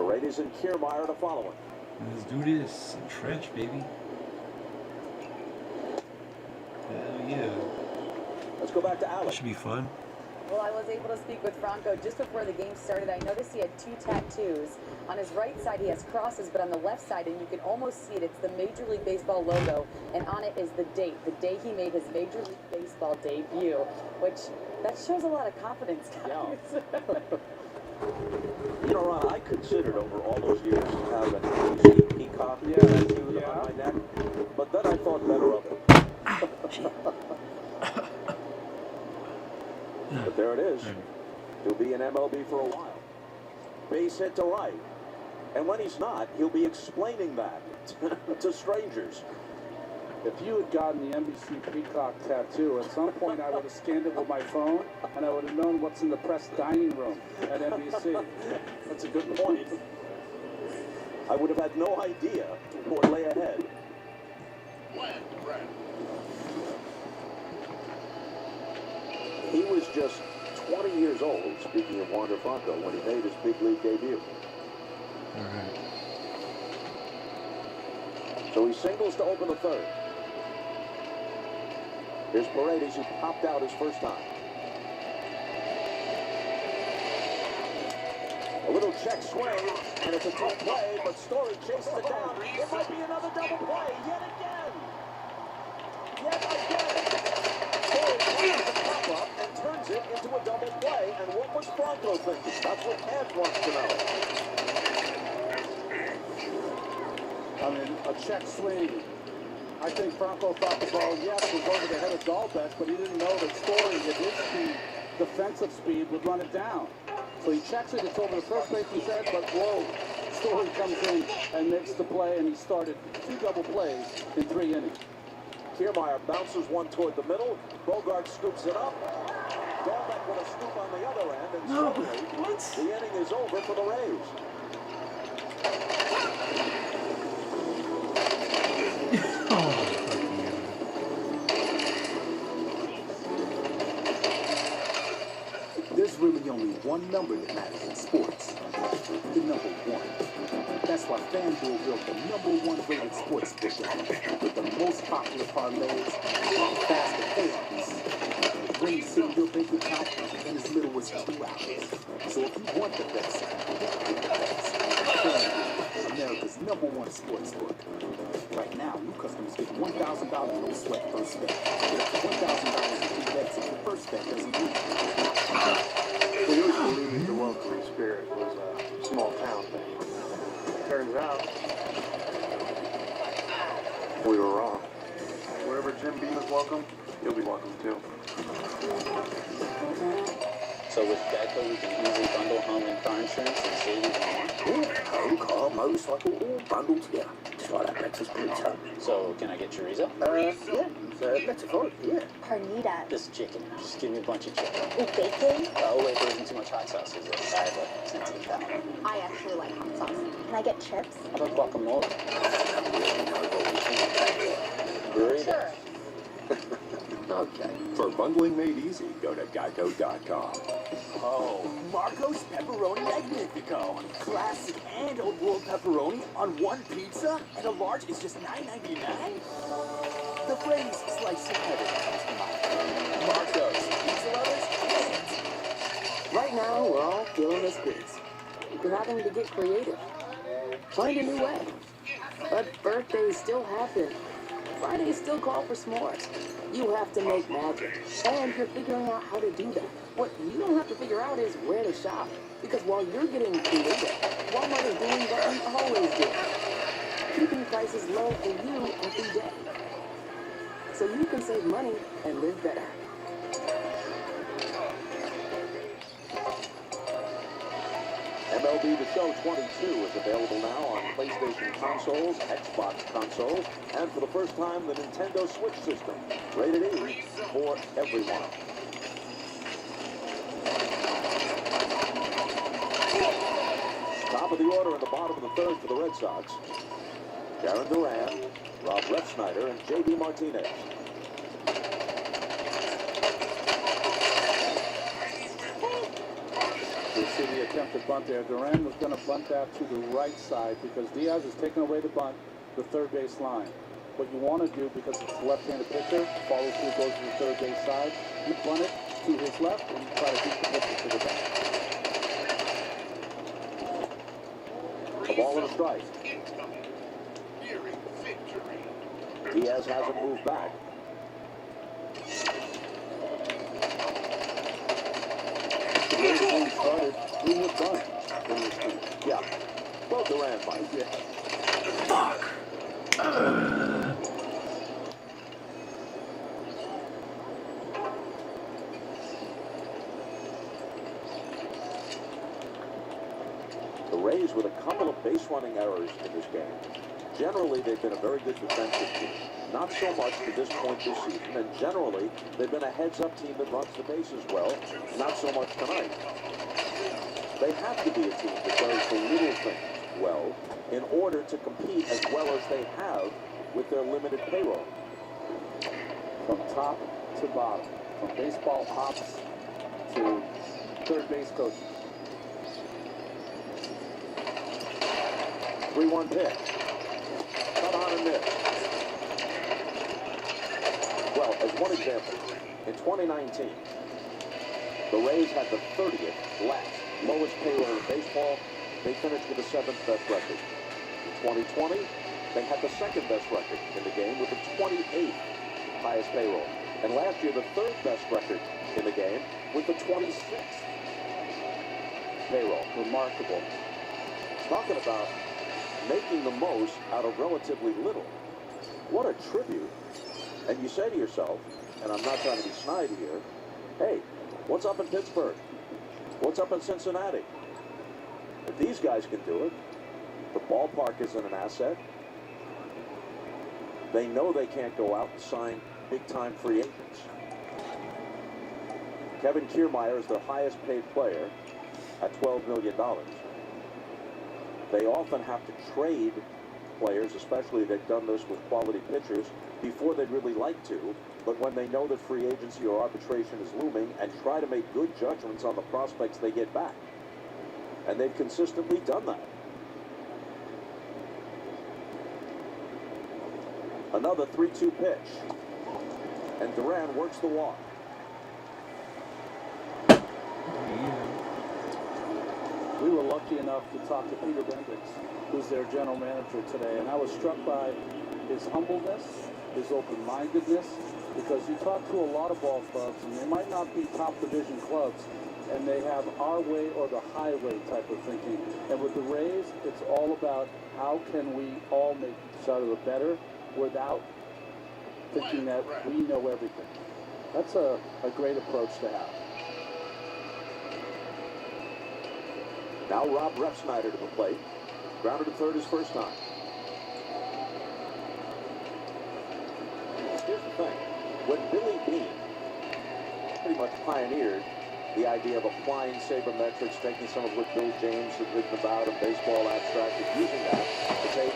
Paredes and Kiermaier to follow him. Let's do this. Trench, baby. Hell yeah. Let's go back to That Alex. should be fun. Well, I was able to speak with Franco just before the game started. I noticed he had 2 tattoos. On his right side, he has crosses, but on the left side, and you can almost see it, it's the Major League Baseball logo, and on it is the day he made his Major League Baseball debut, which, that shows a lot of confidence, guys. You know, Ron, I considered over all those years to have an ABC peacock tattoo on my neck, but then I thought better of it. But there it is. He'll be in MLB for a while. Base hit to right. And when he's not, he'll be explaining that to strangers. If you had gotten the NBC Peacock tattoo, at some point I would have scanned it with my phone, and I would have known what's in the press dining room at NBC. That's a good point. I would have had no idea what lay ahead. He was just 20 years old, speaking of Wander Franco, when he made his big league debut. All right. So he singles to open the third. Here's Paredes, who popped out his first time. A little check swing, and it's a tough play, but Story chases it down. It might be another double play, yet again. Story plays the pop-up and turns it into a double play, and what was Franco thinking? That's what Ed wants to know. I mean, a check swing. I think Franco thought the ball, yes, was over the head of Dalbec, but he didn't know that Story, at his speed, defensive speed, would run it down. So he checks it, it's over the first base, he said, but whoa, Story comes in and makes the play, and he started 2 double plays in 3 innings. Kiermaier bounces one toward the middle. Bogart scoops it up. Dalbec with a scoop on the other end, and suddenly, the inning is over for the Rays. There's really only one number that matters in sports. The number 1. That's why FanDuel built the #1 rated sports book with the most popular parlays and faster payouts. When you sit in your bank account in as little as 2 hours. So if you want the best, FanDuel, America's #1 sports book. Right now, new customers get $1,000 no sweat first bet. That's $1,000 in free bets if your first bet doesn't win. We used to believe the welcoming spirit was a small town thing. Turns out, we were wrong. Wherever Jim Beam is welcome, you'll be welcome too. So with Geico, we can easily bundle home and car insurance and save even more. Home, car, motorcycle, all bundled together. Just like that breakfast pizza. So can I get chorizo? Yeah, metaphorically, yeah. Carnitas. Just chicken. Just give me a bunch of chicken. With bacon? Oh wait, there isn't too much hot sauce, is it? I have a sensitive palate. I actually like hot sauce. Can I get chips? How about guacamole? Burrito. Sure. Okay. For bundling made easy, go to geico.com. Oh, Marco's Pepperoni Magnifico. Classic and old world pepperoni on one pizza, and a large is just $9.99? The phrase slice of heaven comes to mind. Marco's Pizza Lovers. Right now, we're all feeling the squeeze. We're having to get creative. Find a new way. But birthdays still happen. Fridays still call for s'mores. You have to make magic. And you're figuring out how to do that. What you don't have to figure out is where to shop. Because while you're getting creative, Walmart is doing what we always do. Keeping prices low for you every day. So you can save money and live better. MLB The Show 22 is available now on PlayStation consoles, Xbox consoles, and for the first time, the Nintendo Switch system. Rated E for everyone. Top of the order in the bottom of the third for the Red Sox. Darren Duran, Rob Refsnyder, and J.D. Martinez. You see the attempted bunt there. Duran was going to bunt that to the right side because Diaz is taking away the bunt, the third base line. What you want to do, because it's a left-handed pitcher, follow through, goes to the third base side. You bunt it to his left and you try to beat the pitcher to the back. A ball and a strike. Diaz hasn't moved back. The way the game started, who would bunt in this game? Yeah. Well, Duran might. Yeah. Fuck. The Rays with a couple of base running errors in this game. Generally, they've been a very good defensive team. Not so much to this point this season, and generally, they've been a heads-up team that runs the bases well. Not so much tonight. They have to be a team that does the little things well in order to compete as well as they have with their limited payroll. From top to bottom, from baseball ops to third base coaching. 3-1 pitch. Cut on and miss. Well, as one example, in 2019, the Rays had the 30th lowest payroll in baseball. They finished with the 7th best record. In 2020, they had the 2nd best record in the game with the 28th highest payroll. And last year, the 3rd best record in the game with the 26th payroll. Remarkable. Talking about making the most out of relatively little. What a tribute. And you say to yourself, and I'm not trying to be snide here, hey, what's up in Pittsburgh? What's up in Cincinnati? If these guys can do it, the ballpark isn't an asset. They know they can't go out and sign big-time free agents. Kevin Kiermaier is their highest paid player at $12 million. They often have to trade players, especially they've done this with quality pitchers, before they'd really like to, but when they know that free agency or arbitration is looming, and try to make good judgments on the prospects they get back. And they've consistently done that. Another 3-2 pitch. And Duran works the walk. We were lucky enough to talk to Peter Bendix, who's their general manager today, and I was struck by his humbleness, his open-mindedness, because you talk to a lot of ball clubs, and they might not be top division clubs, and they have our way or the highway type of thinking. And with the Rays, it's all about how can we all make each other better without thinking that we know everything. That's a great approach to have. Now Rob Refsnyder to the plate. Grounded to third his first time. Here's the thing. When Billy Beane pretty much pioneered the idea of applying sabermetrics, taking some of what Bill James had written about in Baseball Abstract, and using that to take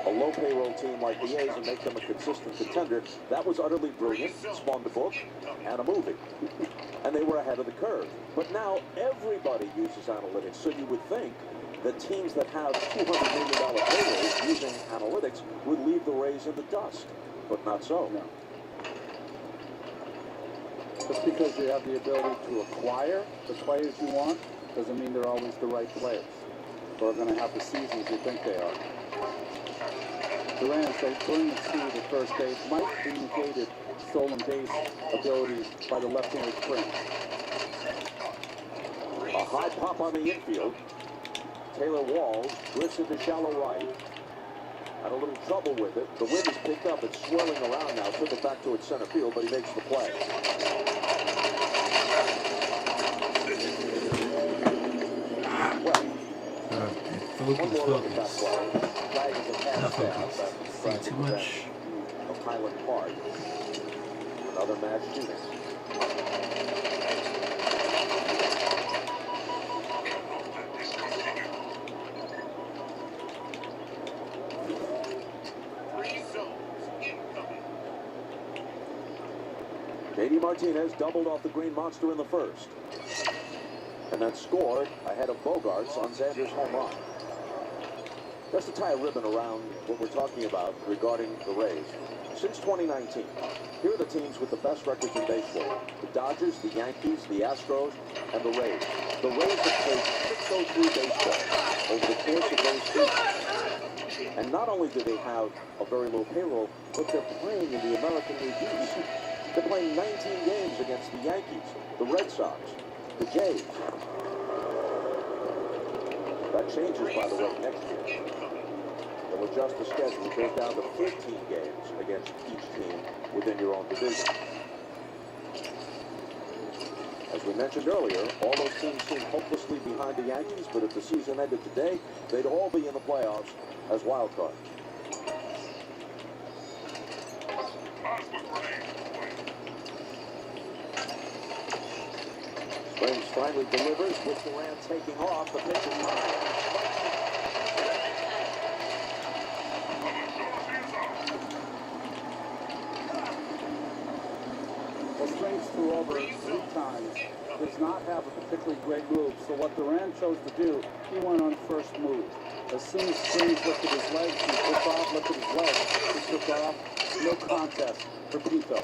a low payroll team like the A's and make them a consistent contender, that was utterly brilliant. Spawned a book and a movie. And they were ahead of the curve. But now everybody uses analytics, so you would think that teams that have $200 million payrolls using analytics would leave the Rays in the dust. But not so. No. Just because you have the ability to acquire the players you want doesn't mean they're always the right players or are going to have the seasons you think they are. Duran says turning the speed at first base might be negated stolen base abilities by the left-handed sprint. A high pop on the infield. Taylor Walls drifts into shallow right. Had a little trouble with it. The wind is picked up. It's swirling around now. Took it back to its center field, but he makes the play. Well, one more look at that play. Flag is a pass down. That's Too much. of Highland Park. Another mass shooting. JD Martinez doubled off the Green Monster in the first. and then scored ahead of Bogarts on Xander's home run. Just to tie a ribbon around what we're talking about regarding the Rays. Since 2019, here are the teams with the best records in baseball. The Dodgers, the Yankees, the Astros, and the Rays. The Rays have played 603 baseball over the course of those seasons. And not only do they have a very low payroll, but they're playing in the American League East. They're playing 19 games against the Yankees, the Red Sox, the Jays. That changes, by the way, next year. They'll adjust the schedule. It goes down to 14 games against each team within your own division. As we mentioned earlier, all those teams seem hopelessly behind the Yankees, but if the season ended today, they'd all be in the playoffs as wild cards. Springs finally delivers with Durant taking off. The pitch is high. Well, Springs threw over 3 times. Does not have a particularly great move. So what Durant chose to do, he went on first move. As soon as Springs lifted his legs, he took off, lifted his legs, he took off. No contest for Pinto.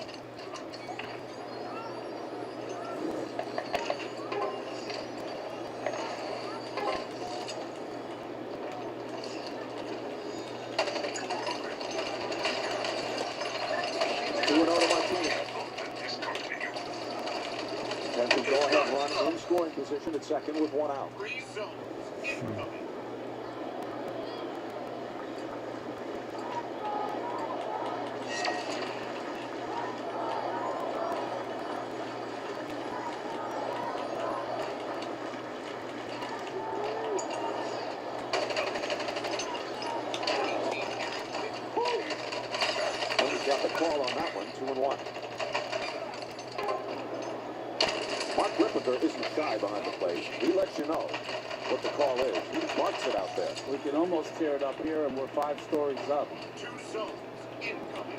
Scoring position at second with 1 out. He's got the call on that one, 2-1. Mark Ripperger isn't shy behind the plate. He lets you know what the call is. He marks it out there. We can almost tear it up here, and we're 5 stories up. 2 zones incoming.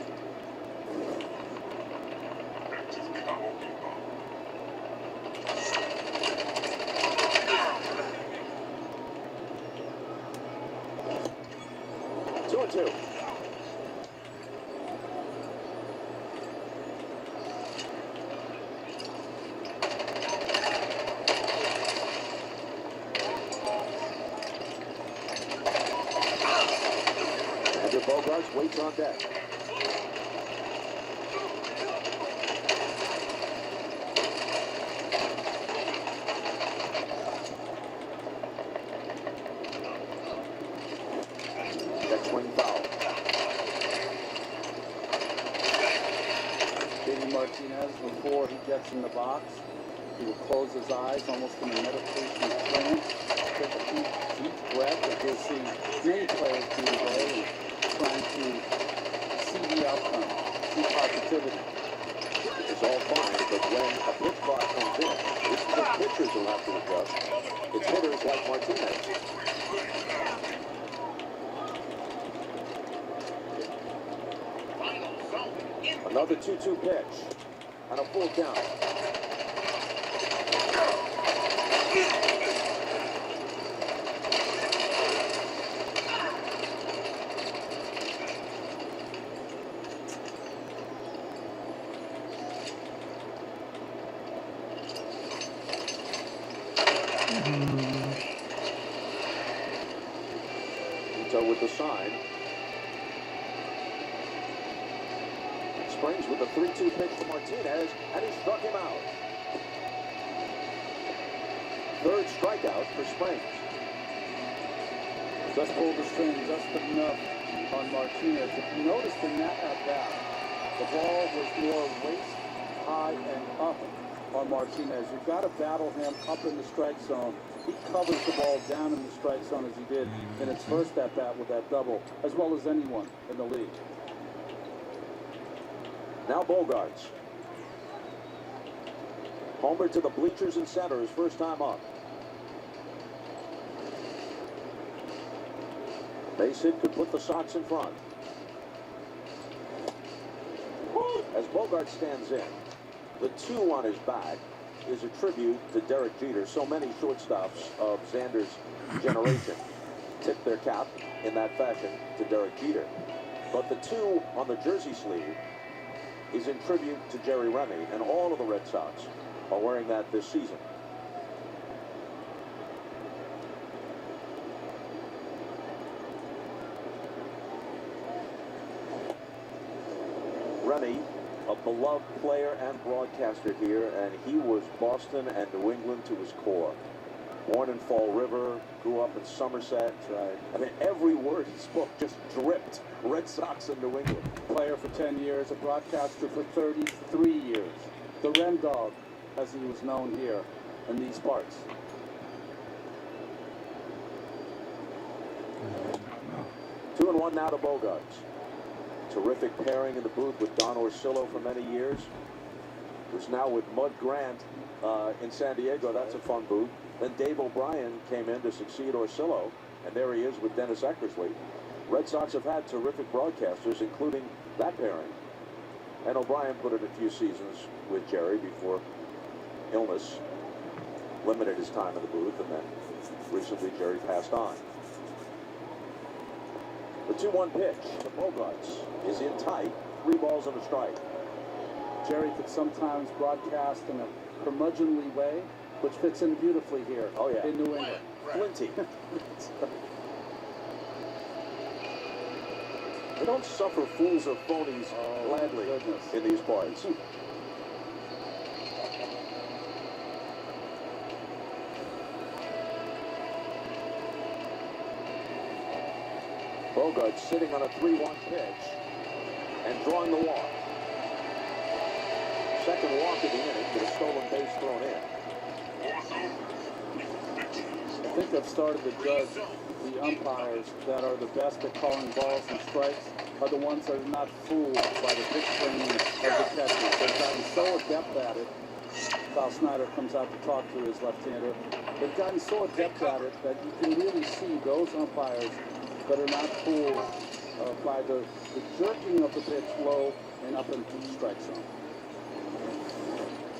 2-2. Bogarts waits on deck. That swing foul. JD Martinez, before he gets in the box, he will close his eyes almost in a meditation trance, take a deep breath, and you'll see many players do today. Trying to see the outcome, see positivity. It's all fine, but when a pitch clock comes in, it's the pitchers who have to adjust. It's hitters like Martinez. Another 2-2 pitch and a full count. Pinto with the sign. Springs with the 3-2 pitch to Martinez, and he struck him out. Third strikeout for Springs. Just pulled the string just enough on Martinez. If you noticed in that at-bat, the ball was more waist high and up on Martinez. You've got to battle him up in the strike zone. He covers the ball down in the strike zone as he did in his first at-bat with that double, as well as anyone in the league. Now Bogarts. Homer to the bleachers in center, his first time up. Base hit could put the Sox in front. As Bogarts stands in, the 2 on his back, is a tribute to Derek Jeter. So many shortstops of Xander's generation tip their cap in that fashion to Derek Jeter. But the 2 on the jersey sleeve is in tribute to Jerry Remy, and all of the Red Sox are wearing that this season. Remy, a beloved player and broadcaster here, and he was Boston and New England to his core. Born in Fall River, grew up in Somerset. I mean, every word he spoke just dripped Red Sox and New England. Player for 10 years, a broadcaster for 33 years. The Ren Dog, as he was known here in these parts. Two and one now to Bogarts. Terrific pairing in the booth with Don Orsillo for many years. Who's now with Mud Grant in San Diego. That's a fun booth. Then Dave O'Brien came in to succeed Orsillo, and there he is with Dennis Eckersley. Red Sox have had terrific broadcasters, including that pairing. And O'Brien put in a few seasons with Jerry before illness limited his time in the booth, and then recently Jerry passed on. The 2-1 pitch to Bogarts is in tight, 3 balls and a strike. Jerry could sometimes broadcast in a curmudgeonly way, which fits in beautifully here in New England. Flinty. They don't suffer fools or phonies gladly in these parts. Bogarts sitting on a 3-1 pitch and drawing the walk. Second walk of the inning with a stolen base thrown in. I think I've started to judge the umpires that are the best at calling balls and strikes are the ones that are not fooled by the big training of the catchers. They've gotten so adept at it. Val Snyder comes out to talk to his left-hander. They've gotten so adept at it that you can really see those umpires that are not fooled by the jerking of the pitch low and up into the strike zone.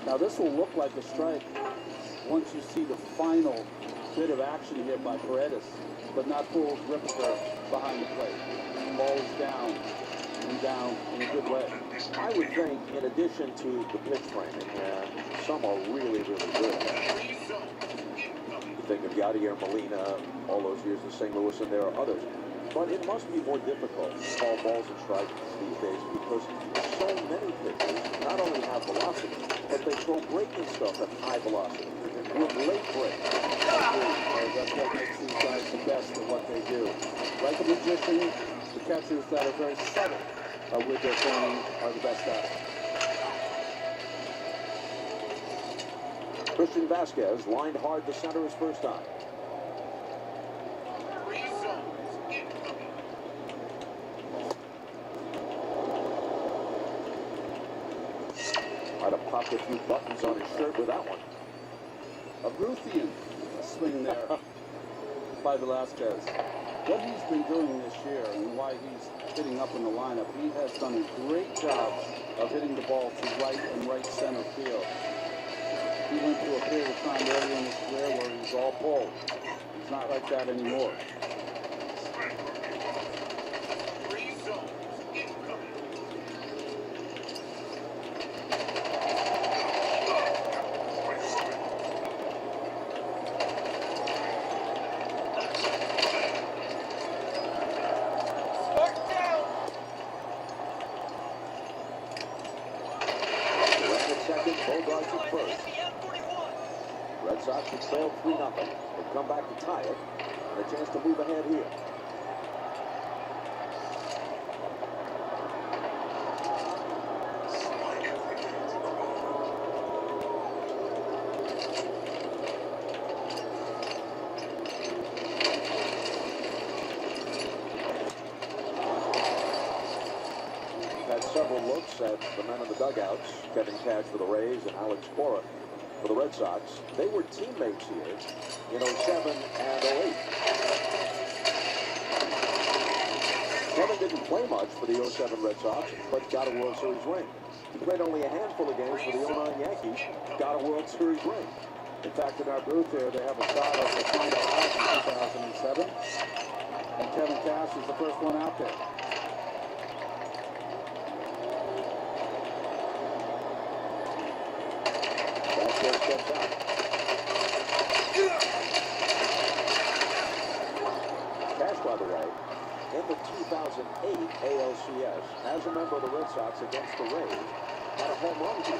Now this will look like a strike once you see the final bit of action here by Paredes, but not Pujols Ripper behind the plate. Ball is down and down in a good way. I would think, in addition to the pitch framing, and some are really, really good at it. You think of Yadier Molina, all those years in St. Louis, and there are others. But it must be more difficult to call balls and strikes these days because so many pitchers not only have velocity, but they throw breaking stuff at high velocity with late breaks. That's what makes these guys the best at what they do. Like a magician, the catchers that are very subtle with their throwing are the best at it. Christian Vasquez lined hard to center his first time. Might have popped a few buttons on his shirt with that one. A Ruthian swing there by Velasquez. What he's been doing this year and why he's hitting up in the lineup, he has done a great job of hitting the ball to right and right center field. He went through a period of time early in his career where he was all pulled. He's not like that anymore. Bogarts at first. Red Sox have trailed 3-0. They've come back to tie it, and a chance to move ahead here. Several looks at the men in the dugouts, Kevin Cash for the Rays and Alex Cora for the Red Sox. They were teammates here in 07 and 08. Kevin didn't play much for the 07 Red Sox, but got a World Series ring. He played only a handful of games for the 09 Yankees, got a World Series ring. In fact, in our booth here, they have a shot of the final out in 2007. And Kevin Cash is the first one out there. Vasquez steps out. Cash, by the way, in the 2008 ALCS, as a member of the Red Sox against the Rays, had a home run here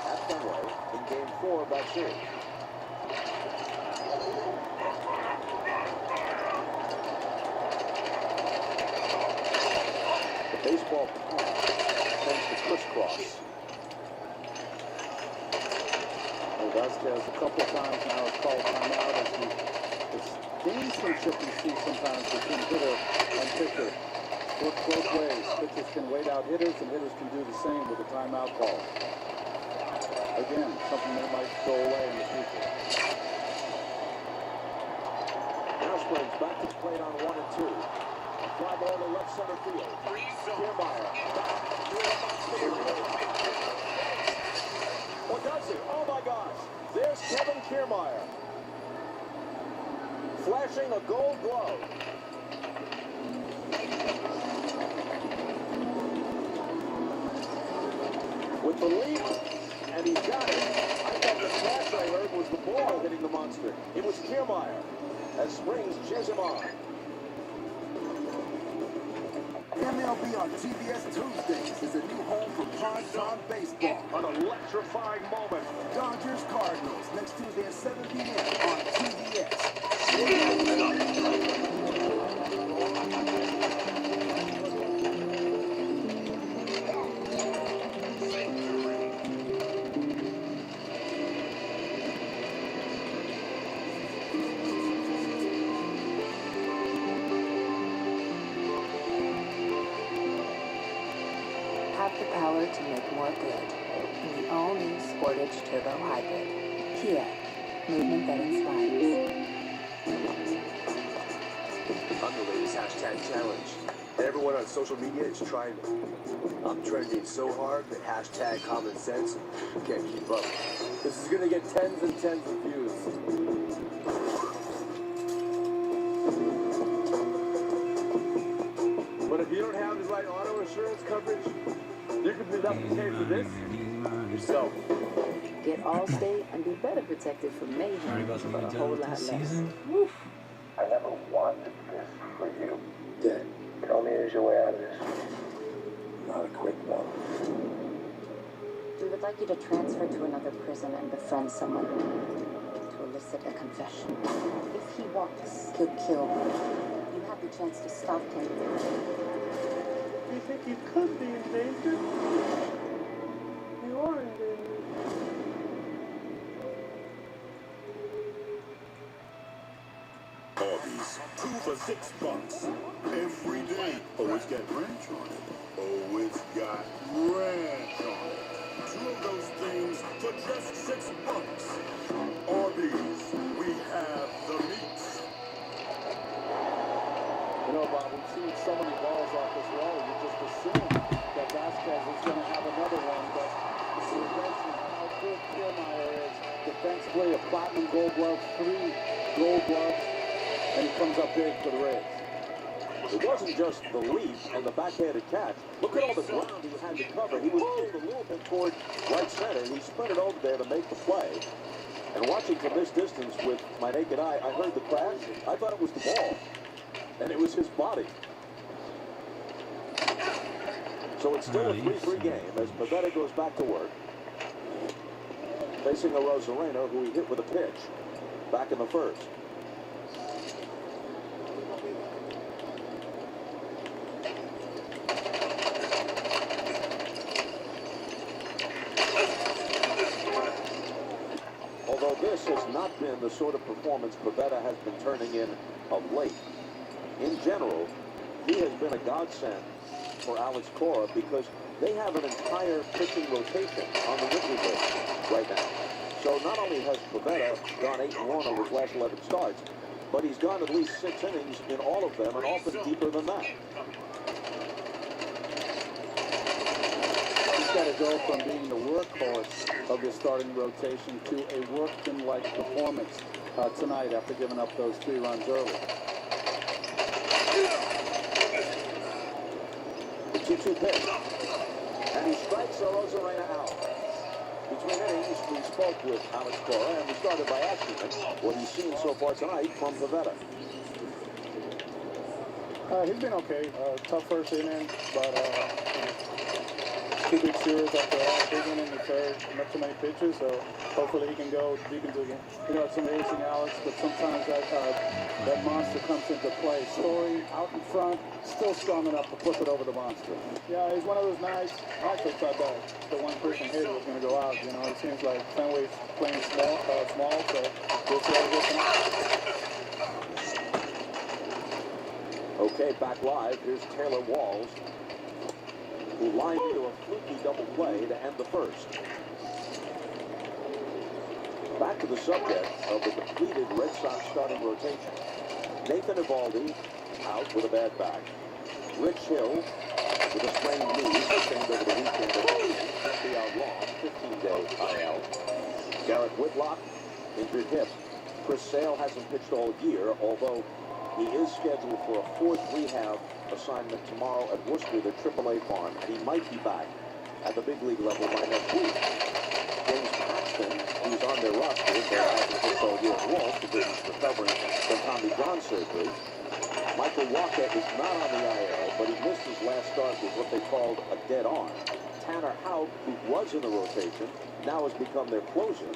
at Fenway in Game 4 of that series. The baseball pass tends to crisscross. And Vasquez a couple of times now has called timeout as this gamesmanship you see sometimes between hitter and pitcher. Works both ways. Pitchers can wait out hitters, and hitters can do the same with a timeout call. Again, something that might go away in the future. Now Springs back to the plate on 1 and 2. A fly ball to left center field. Kiermaier back. What does he? Oh my gosh. There's Kevin Kiermaier. Flashing a gold glove. With the leap, and he got it. I thought the crash I heard was the ball hitting the monster. It was Kiermaier as Springs cheers him on. MLB on TBS Tuesdays is a new home for primetime baseball. An electrifying moment. Dodgers Cardinals next Tuesday at 7 p.m. on TBS. Have the power to make more good in the all-new Sportage Turbo Hybrid. Kia, movement that inspires. I'm the latest hashtag challenge. Everyone on social media is trying me. I'm trending so hard that hashtag common sense can't keep up. This is gonna get tens and tens of views. But if you don't have the right auto insurance coverage, you can be nothing paid for this yourself. Get Allstate and be better protected from mayhem Sorry about for the a whole lot this less. season. I never wanted this for you. Dad, Tell me there's a way out of this. Not a quick one. We would like you to transfer to another prison and befriend someone to elicit a confession. If he walks, he'll kill. You have the chance to stop him. You think you could be in danger? You are in danger. Arby's, 2 for $6 every day. Oh, it's got ranch on it. Oh, it's got ranch on it. 2 of those things for just $6. Arby's, we have the meats. You know, Bob, we've seen so many balls off this wall, you just assume that Vasquez is going to have another one, but you mentioned how good Kiermaier is. Defensively, a platinum gold glove, 3 gold gloves, and he comes up big for the Rays. It wasn't just the leap and the backhanded catch. Look at all the ground he had to cover. He was pulled a little bit toward right center. He sprinted over there to make the play. And watching from this distance with my naked eye, I heard the crash. I thought it was the ball. And it was his body. So it's still a 3-3 game as Pivetta goes back to work. Facing a Rosarena who he hit with a pitch back in the first. Although this has not been the sort of performance Pivetta has been turning in of late. In general, he has been a godsend for Alex Cora because they have an entire pitching rotation on the Wrigley Field right now. So not only has Pivetta gone 8-1 over his last 11 starts, but he's gone at least 6 innings in all of them, and often deeper than that. He's got to go from being the workhorse of the starting rotation to a workman-like performance tonight after giving up those 3 runs early. The 2-2 pitch. And he strikes Arozarena out. Between innings, we spoke with Alex Cora, and we started by asking him what he's seen so far tonight from Pivetta. He's been okay. Tough first inning, but 2 big series after all. Big inning in the third, not too many pitches, so hopefully he can go deep into the game. You know, it's amazing, Alex, but sometimes that monster comes into play. Story out in front, still strong enough to push it over the monster. Yeah, he's one of those nights. I actually thought that the one person hit was going to go out. You know, it seems like Fenway's playing small, so we'll see how it goes tonight. Okay, back live. Here's Taylor Walls, who lined into a fluky double play to end the first. Back to the subject of the depleted Red Sox starting rotation. Nathan Eovaldi out with a bad back. Rich Hill with a sprained knee sustained over the weekend and could be out long, 15-day IL. Garrett Whitlock, injured hip. Chris Sale hasn't pitched all year, although he is scheduled for a 4th rehab assignment tomorrow at Worcester, the AAA farm, and he might be back at the big league level by next week. James Paxton, who's on their roster, but hasn't pitched all year at Walsh because he's recovering from Tommy John surgery. Michael Walker is not on the IL, but he missed his last start with what they called a dead arm. Tanner Houck, who was in the rotation, now has become their closer.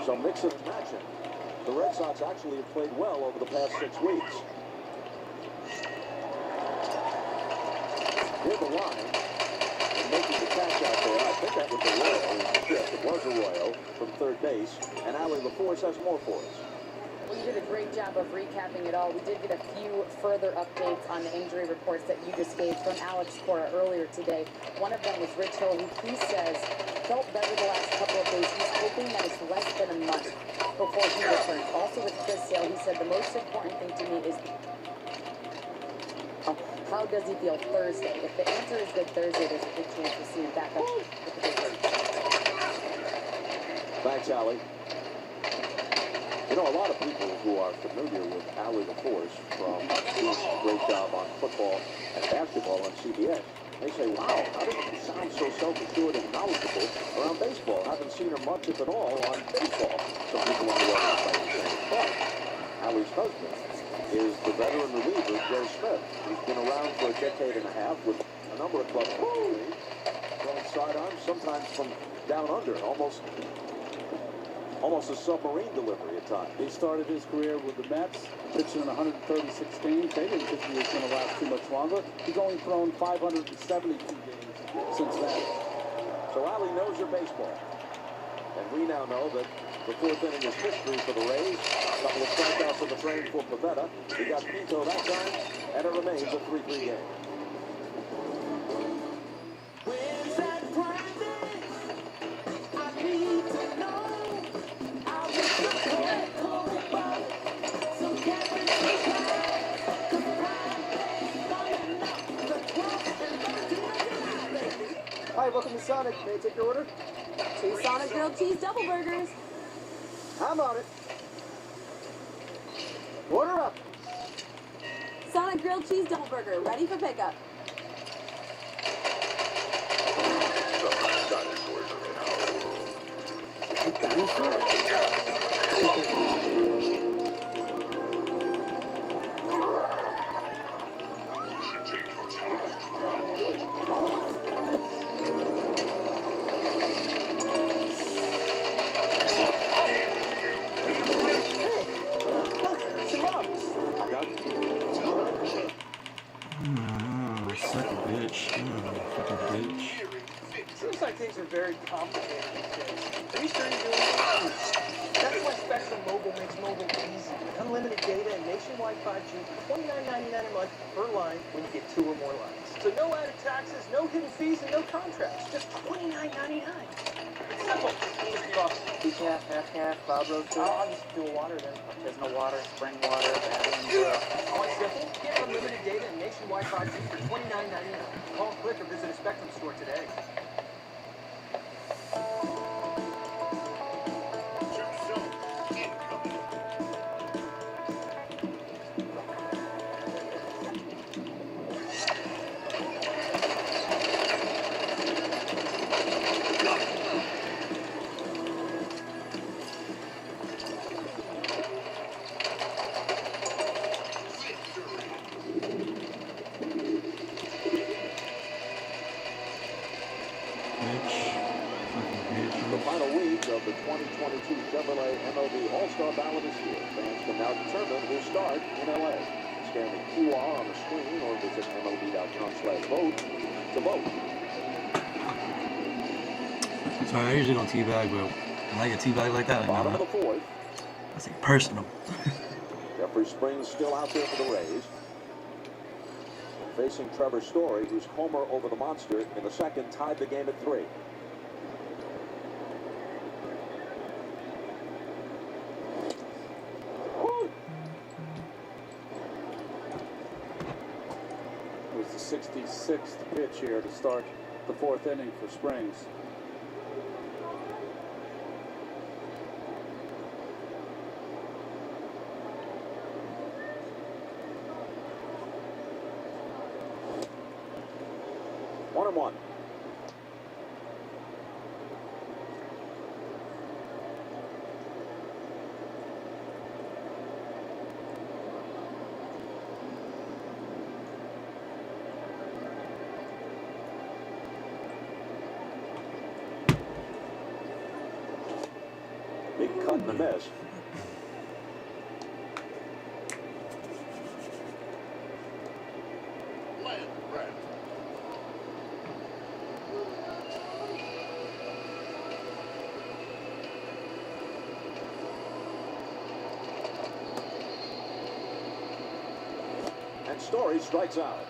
So mix and matching. The Red Sox actually have played well over the past 6 weeks. Near the line, and making the catch out there, I think that was Arroyo. Yes, it was Arroyo from third base, and Ali LaForce has more for us. Well, you did a great job of recapping it all. We did get a few further updates on the injury reports that you just gave from Alex Cora earlier today. One of them was Rich Hill, who he says felt better the last couple of days. He's hoping that it's less than a month before he returns. Also with Chris Sale, he said the most important thing to me is how does he feel Thursday? If the answer is good Thursday, there's a good chance we'll see him back up with the big league. Thanks, Ali. You know, a lot of people who are familiar with Ali LaForce from doing a great job on football and basketball on CBS, they say, wow, how does she sound so self-assured and knowledgeable around baseball? I haven't seen her much, if at all, on baseball. Some people on the other side are saying, but Ali's husband is the veteran reliever, Joe Smith, who's been around for a decade and a half with a number of clubs, throwing sidearms, sometimes from down under, almost a submarine delivery at times. He started his career with the Mets, pitching in 136 games. They didn't think he was going to last too much longer. He's only thrown 572 games since then. So Ali knows her baseball. And we now know that the 4th inning is history for the Rays. A couple of strikeouts in the frame for Pivetta. He got Pinto that time, and it remains a 3-3 game. Hi, welcome to Sonic. May I take your order? 2 Sonic grilled cheese double burgers. I'm on it. Order up. Sonic grilled cheese double burger, ready for pickup. Seems like things are very complicated these days. Are you sure you're doing it? That's why Spectrum Mobile makes mobile easy. Unlimited data and nationwide 5G for $29.99 a month per line when you get 2 or more lines. So no added taxes, no hidden fees, and no contracts. Just $29.99. Decaf, half calf, cloud roaster. I'll just do a water then. Artisanal water, spring water, Badlands. Oh, it's simple. Get unlimited data and nationwide 5G for $29.99. Call, click, or visit a Spectrum store today. The final week of the 2022 Chevrolet MLB All-Star Ballot is here. Fans can now determine who start in LA. Scan the QR on the screen or visit MLB.com/vote to vote. Sorry, I usually don't teabag, but when I get teabag like that, Bottom of the fourth. that's like personal. Jeffrey Springs still out there for the Rays. Facing Trevor Story, whose homer over the monster in the second tied the game at 3. It was the 66th pitch here to start the 4th inning for Springs. One and one. Big cut and a miss. And Story strikes out.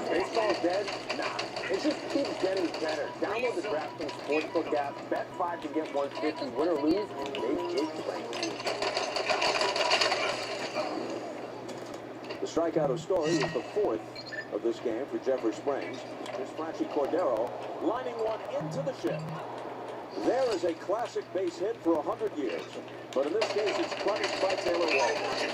Baseball's dead? Nah. It just keeps getting better. Download the DraftKings Sportsbook app. Bet 5 to get 150. Win or lose, and make big plays. The strikeout of Story is the 4th of this game for Jeffrey Springs. Here's Flashy Cordero lining one into the shift. There is a classic base hit for 100 years, but in this case it's punished by Taylor Waldman.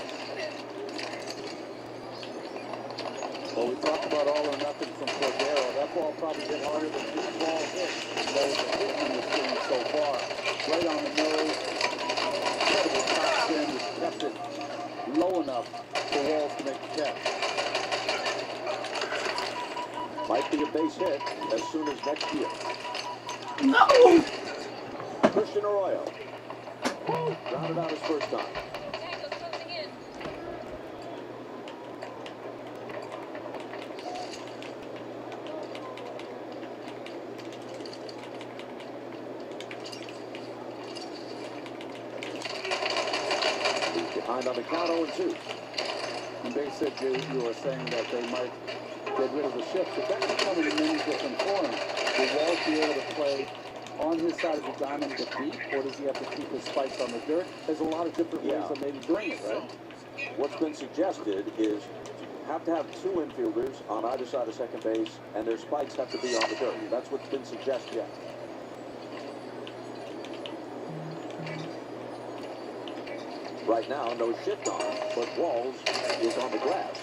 Well, we talked about all or nothing from Cordero. That ball probably hit harder than this ball hit. Those are hitting in this game so far. Right on the nose. Incredible top spin. Just kept it low enough for Walls to make the catch. Might be a base hit as soon as next year. No! Christian Arroyo rounded out his first time. Behind on the count 0-2. And they said you were saying that they might get rid of the shift, but that could come in many different forms. Will Walls be able to play on his side of the diamond to beat, or does he have to keep his spikes on the dirt? There's a lot of different ways of maybe doing it, right? What's been suggested is have to have 2 infielders on either side of second base, and their spikes have to be on the dirt. That's what's been suggested. Right now, no shift on, but Walls is on the grass.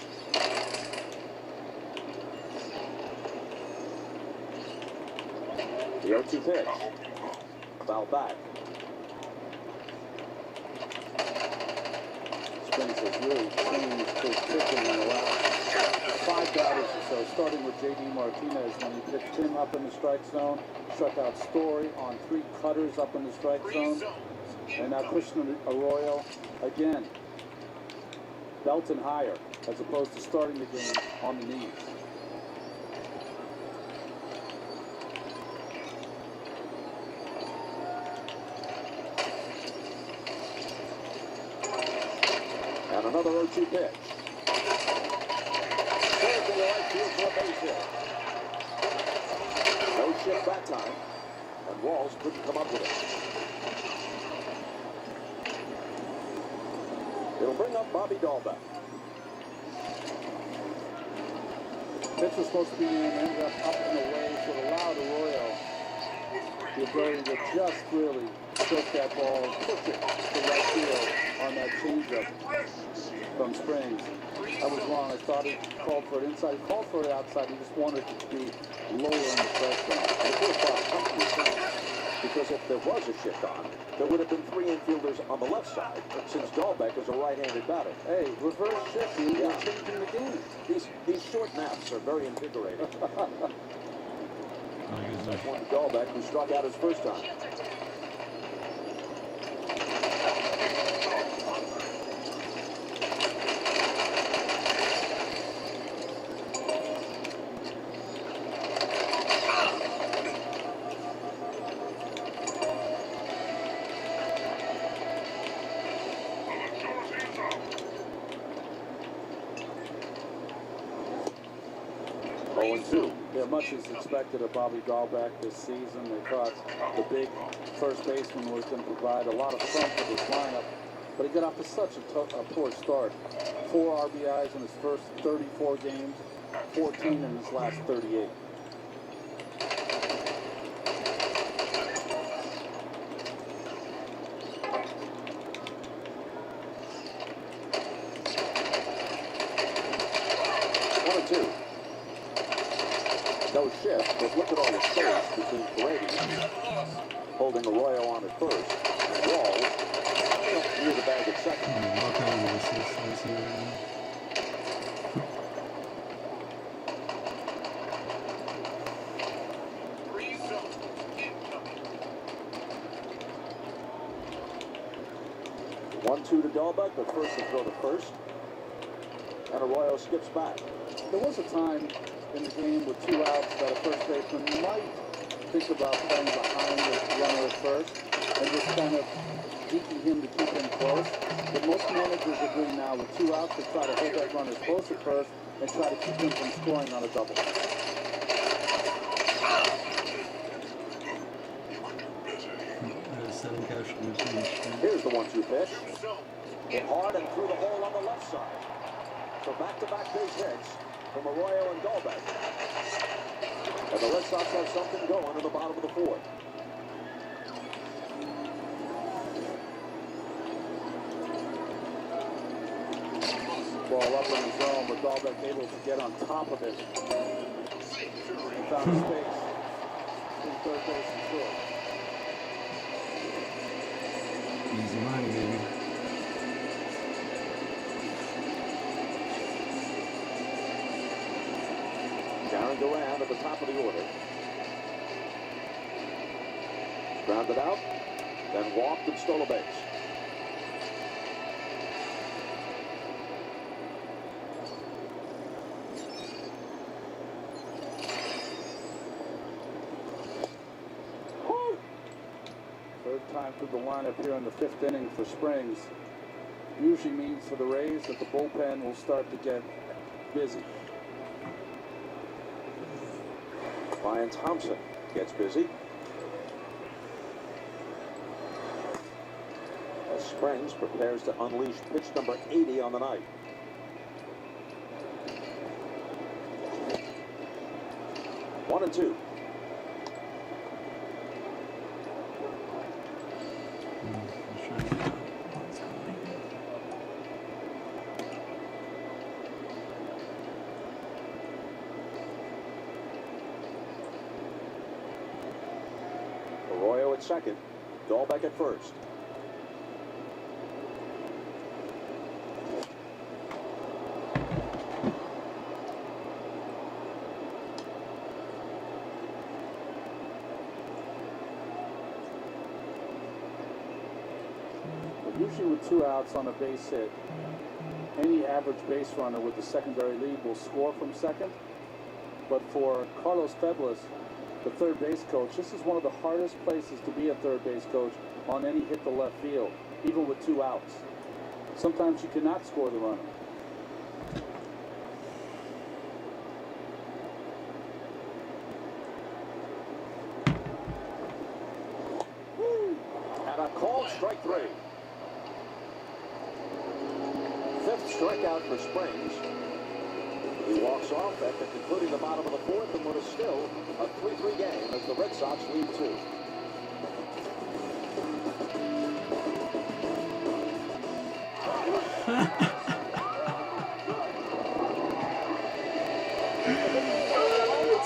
The 0-2 pitch. Foul back. Springs has really changed his pitching in the last 5 batters or so, starting with J.D. Martinez when he pitched him up in the strike zone, struck out Story on 3 cutters up in the strike zone, and now Christian Arroyo again, belting higher as opposed to starting the game on the knees. 0-2 pitch. Served to the right field for a base hit. No shift that time, and Walls couldn't come up with it. It'll bring up Bobby Dahlbeck. Pitch was supposed to be in, ended up and away, so it allowed Arroyo the ability to just really push that ball, push it to right field on that changeup from Springs. I was wrong. I thought he called for it inside. He called for it outside. He just wanted it to be lower in the press zone. And of course, Bob, because if there was a shift on, there would have been three infielders on the left side, since Dahlbeck is a right-handed batter. Hey, reverse shift, you're changing the game. These short naps are very invigorating. That's one Dahlbeck who struck out his first time. Yeah, much is expected of Bobby Dahlbeck this season. They thought the big first baseman was going to provide a lot of fun for this lineup, but he got off to such a poor start. 4 RBIs in his first 34 games, 14 in his last 38. No shift, but look at all the space between Paredes holding Arroyo on at first, and Walls near the bag at second. One-two to Dahlbeck, but first to throw to first, and Arroyo skips back. There was a time in the game with 2 outs that a first baseman might think about playing behind the runner at first and just kind of geeking him to keep him close. But most managers agree now with 2 outs to try to hold that runner close at first and try to keep him from scoring on a double. Here's the 1-2 pitch. Hit hard and through the hole on the left side. So back-to-back base hits from Arroyo and Dahlbeck. And the Red Sox have something going in the bottom of the 4th. Ball up in the zone, but Dahlbeck able to get on top of it. And found a space in third base and short. Easy money, baby. Darren Duran at the top of the order. Grounded out, then walked and stole a base. Third time through the lineup here in the 5th inning for Springs. Usually means for the Rays that the bullpen will start to get busy. Ryan Thompson gets busy. As Springs prepares to unleash pitch number 80 on the night. One and two. Arroyo at second, Dahlbeck at first. Usually with 2 outs on a base hit, any average base runner with the secondary lead will score from second. But for Carlos Feblis, the third base coach, this is one of the hardest places to be a third base coach on any hit to left field, even with 2 outs. Sometimes you cannot score the runner. 3. Fifth strikeout for Springs. He walks off after concluding the bottom of the fourth, and what is still a 3-3 game as the Red Sox lead 2.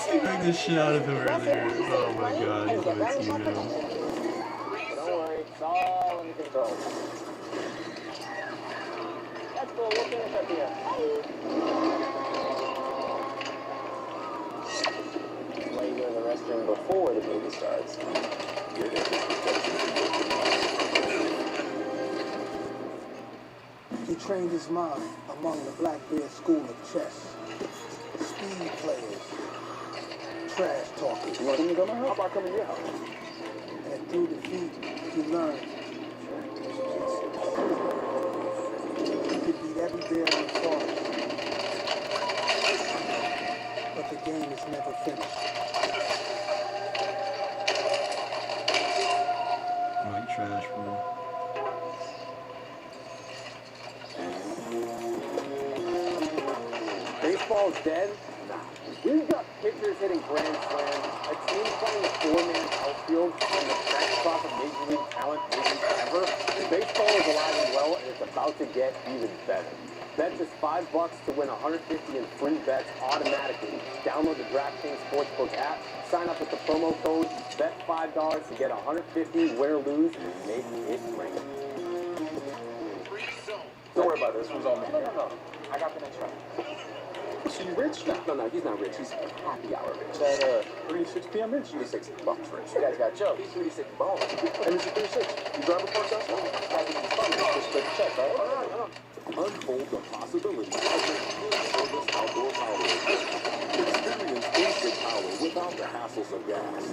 Teabag the shit out of him earlier. Oh my god, he's on a teabag. Don't worry, it's all under control. That's cool, we'll finish up here. Why you go to the restroom before the movie starts? He trained his mind among the Blackbeard school of chess. Speed players, trash talkers. You want him to go to my house? How about coming to your house? And through defeat, he learned he could beat every bear in the forest. But the game is never finished. White trash, bro. Baseball's dead? Nah. We've got pitchers hitting grand slams, a team playing a four-man outfield, and the best crop of Major League talent maybe ever. Baseball is alive and well, and it's about to get even better. Bet just $5 to win 150 in free bets automatically. Download the DraftKings Sportsbook app, sign up with the promo code, bet $5 to get 150, win or lose, and make it rain. Don't worry about this, it was all me. No. I got the next round. So you rich now? No, he's not rich. He's happy hour rich. At 36 p.m. rich. 36 bucks rich. You guys got Joe. He's 36 balls. And it's a 36. You drive a park outside? I think it's fun. Just straight check, right? All right. Unfold the possibilities of the full-service outdoor power. Experience instant power without the hassles of gas.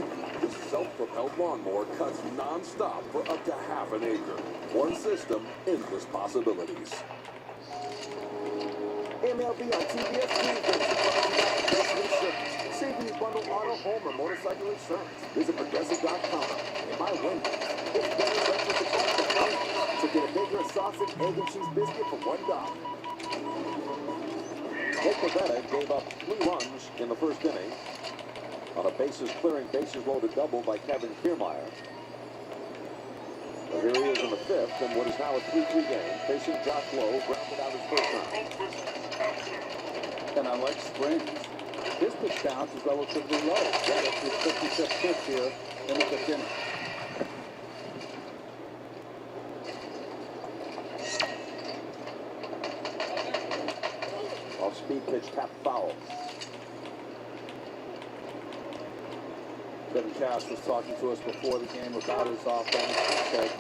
The self-propelled lawnmower cuts non-stop for up to half an acre. One system, endless possibilities. MLB on TBS Tuesdays. Savings bundle auto, home, or motorcycle insurance. Visit Progressive.com and buy one. It's better breakfast across the country. So get a bigger sausage, egg, and cheese biscuit for $1. Nick Pivetta gave up 3 runs in the first inning on a bases-clearing, bases-loaded double by Kevin Kiermaier. Well, here he is in the fifth, and what is now a 3-3 game, facing Josh Lowe, grounded out his first time. And unlike Springs, his pitch count is relatively low. That is his 56th pitch here in the fifth inning. Off-speed pitch, tap foul. Kevin Cash was talking to us before the game about his offense. He said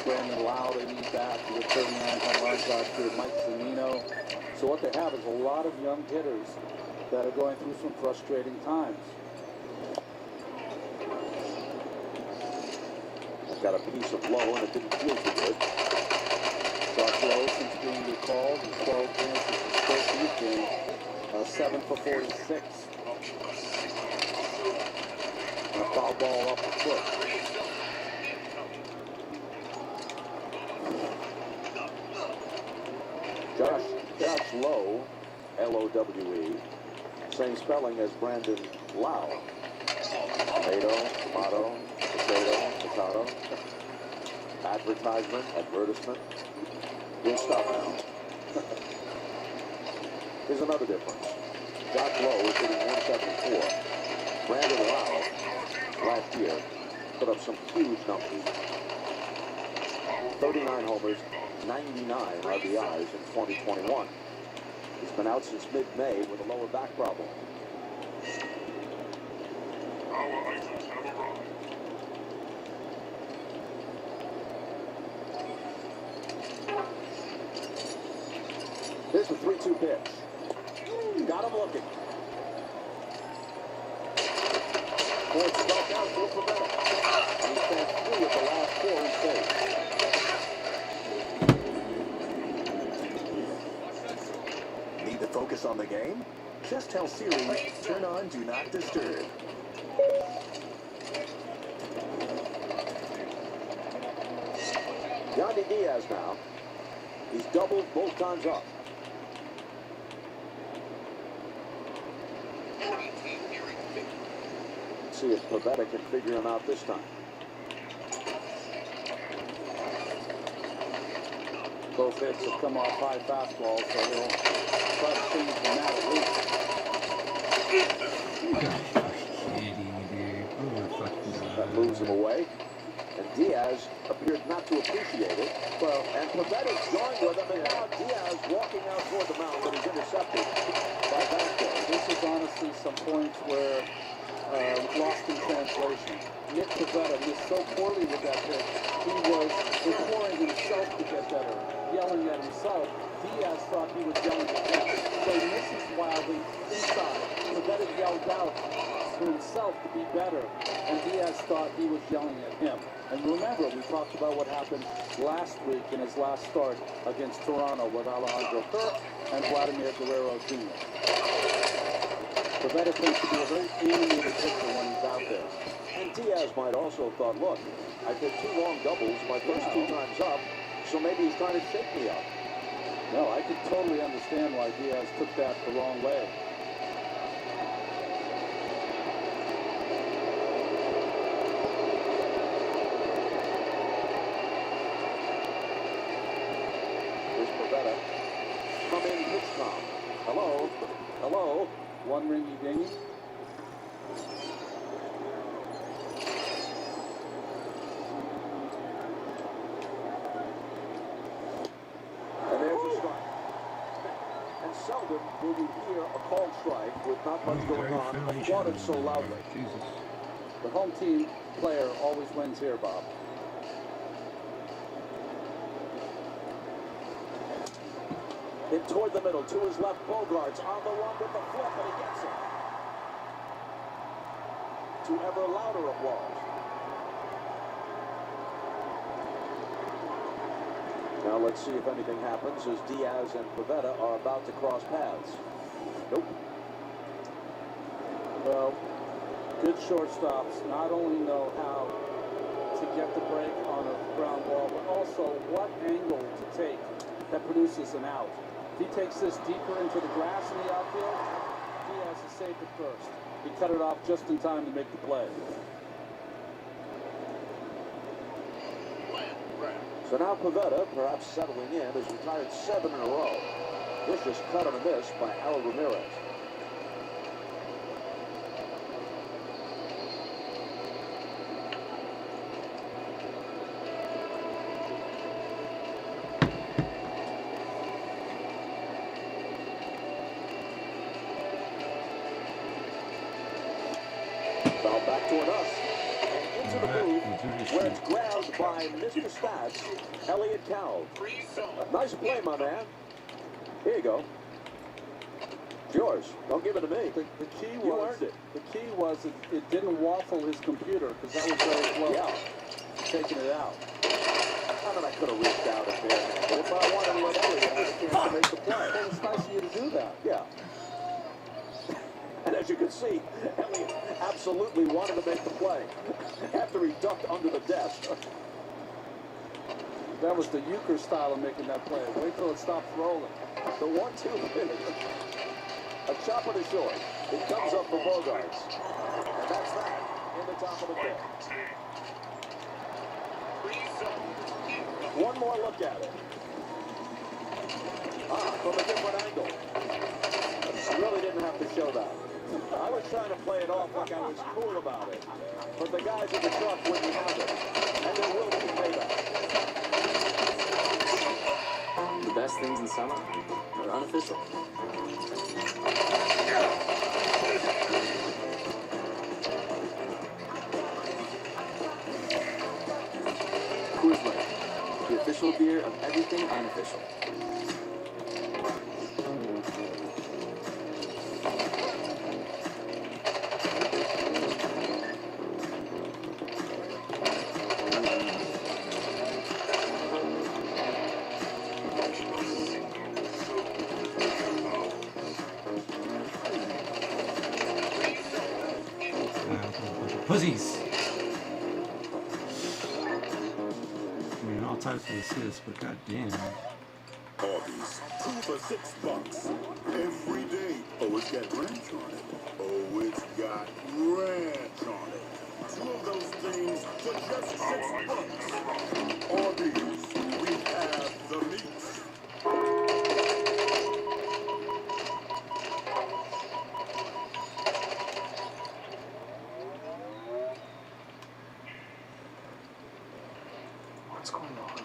Brandon Lau, they need back. He had 39 home runs last year. Mike Zunino. So what they have is a lot of young hitters that are going through some frustrating times. I've got a piece of Lowe, and it didn't feel too good. Josh Lowe, since being recalled in 12 games since his first youth game, 7 for 46. And a foul ball off the foot. Josh Lowe, L-O-W-E, same spelling as Brandon Lau. Tomato, tomato, potato. Advertisement. Good stuff now. Here's another difference. Josh Lowe is hitting 174. Brandon Lau, last year, put up some huge numbers. 39 homers, 99 RBIs in 2021. He's been out since mid-May with a lower back problem. Here's the 3-2 pitch. Got him looking. Fourth strikeout for Pivetta. And he stands 3 of the last 4 he saved. Need to focus on the game? Just tell Siri, turn on Do Not Disturb. Yandy Diaz now. He's doubled both times up. Let's see if Pavetta can figure him out this time. Both hits have come off high fastballs, so they'll try to change from that at least. That moves him away. And Diaz appeared not to appreciate it. Well, and Pavetta's joined with him, and now Diaz walking out toward the mound, but he's intercepted by Vasquez. This is honestly some points where lost in translation. Nick Pavetta missed so poorly with that pitch. He was imploring himself to get better, yelling at himself. Diaz thought he was yelling at him. So he misses wildly inside. Pavetta yelled out to himself to be better, and Diaz thought he was yelling at him. And remember, we talked about what happened last week in his last start against Toronto with Alejandro Kirk and Vladimir Guerrero Jr. Pavetta tends to be a very animated pitcher when he's out there. And Diaz might also have thought, look, I did 2 long doubles my first 2 times up, so maybe he's trying to shake me up. No, I could totally understand why Diaz took that the wrong way. Here's Pavetta. Come in, pitch calm. Hello? Hello? One ringy dingy. And there's a strike. And seldom will you hear a called strike with not much going on applauded so loudly. Jesus. The home team player always wins here, Bob. Hit toward the middle, to his left, Bogarts on the run with the flip, and he gets it. To ever louder applause. Now let's see if anything happens as Diaz and Pavetta are about to cross paths. Nope. Well, good shortstops not only know how to get the break on a ground ball, but also what angle to take that produces an out. If he takes this deeper into the grass in the outfield, Diaz is safe at first. He cut it off just in time to make the play. So now Pavetta, perhaps settling in, has retired 7 in a row. Vicious cut on a miss by Al Ramirez. Foul back toward us. And into the booth, where it's grabbed by Mr. Stats, Elliott Cowell. Nice play, my man. Here you go. It's yours. Don't give it to me. The key You was earned it. The key was it didn't waffle his computer because that was very close. Yeah. Taking it out. I thought I could have reached out a bit. But if I wanted to let Elliott have a chance to make the play. Well, it's nice of you to do that. Yeah. And as you can see, Elliott absolutely wanted to make the play after he ducked under the desk. That was the Euchre style of making that play. Wait till it stops rolling. The 1-2 pitch. A chopper to short. It comes up for Bogarts. And that's that in the top of the fifth. One more look at it. From a different angle. I really didn't have to show that. I was trying to play it off like I was cool about it. But the guys in the truck wouldn't have it. And there will be payback. The best things in summer are unofficial. Coors Light, the official beer of everything unofficial. Pussies. I mean, I'll type assist, but goddamn. Arby's, 2 for $6. Every day. Oh, it's got ranch on it. Oh, it's got ranch on it. 2 of those things for just $6. Arby's, we have the meat. What's going on?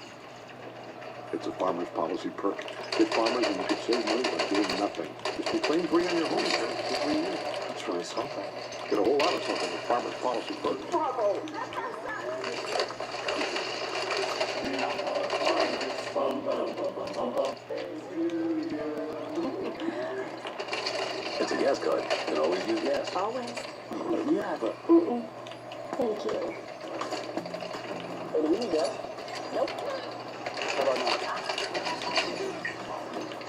It's a farmer's policy perk. Get farmers and you can save money by doing nothing. Just be claim-free on your home insurance for 3 years. That's really something. Get a whole lot of something with farmer's policy perk. Bravo! It's a gas card. You can always use gas. Always. You have a... Thank you. Hey, do we need gas? Nope. How about now?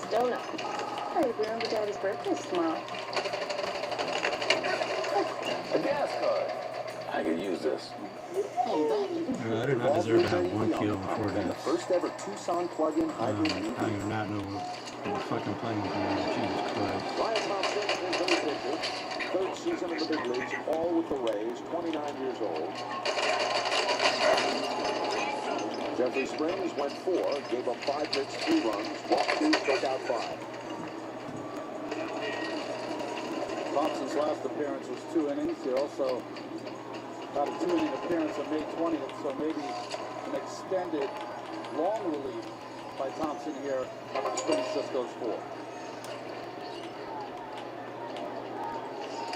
Still no. Hey, remember Daddy's birthday's tomorrow. A gas card. I could use this. I do not deserve to have 1 kill before And the this. first ever Tucson plug-in hybrid I EV. do not know what fucking playing with me. Jesus Christ. Ryan Thompson is very pitcher. 3rd season in the big leagues, all with the Rays, 29 years old. Jeffrey Springs went 4, gave up 5 hits, 3 runs, walked 2, struck out 5. Thompson's last appearance was 2 innings. He also got a 2-inning appearance on May 20th, so maybe an extended long relief by Thompson here. Springs just goes 4.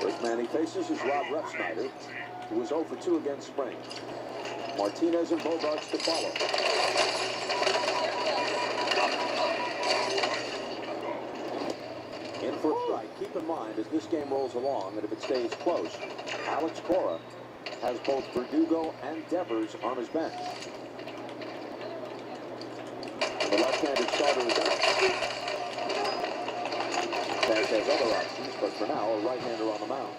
First man he faces is Rob Refsnyder, who was 0 for 2 against Springs. Martinez and Bogarts to follow. In for a strike. Keep in mind, as this game rolls along, that if it stays close, Alex Cora has both Verdugo and Devers on his bench. The left-handed starter is out. Cash has other options, but for now, a right-hander on the mound.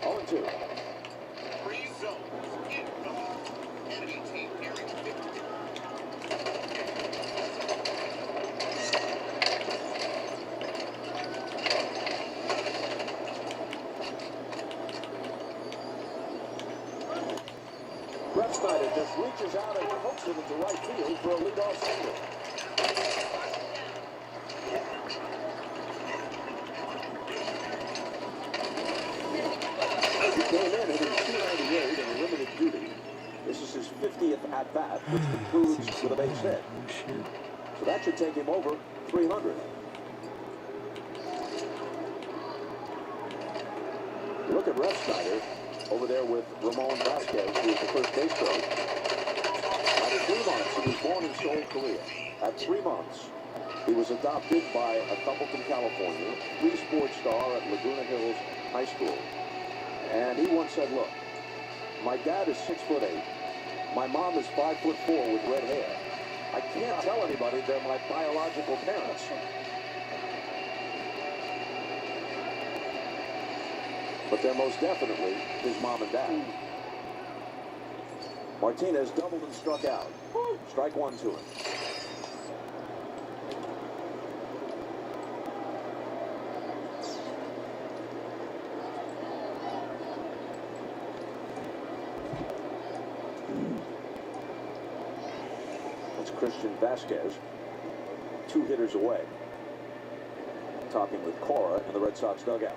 0-2. Free zones incoming. Enemy team nearing victory. Refsnyder just reaches out and hooks it into right field for a leadoff single. He came in hitting .298 in limited duty. This is his 50th at-bat, which concludes with a base hit. So that should take him over 300. Look at Refsnyder over there with Ramon Vasquez, who is the first base coach. At 3 months, he was born in Seoul, Korea. At 3 months, he was adopted by a Coupleton, California, 3-sport star at Laguna Hills High School. And he once said, look, my dad is 6'8". My mom is 5'4" with red hair. I can't tell anybody they're my biological parents. But they're most definitely his mom and dad. Martinez doubled and struck out. Strike 1 to him. That's Christian Vasquez, 2 hitters away. Talking with Cora in the Red Sox dugout.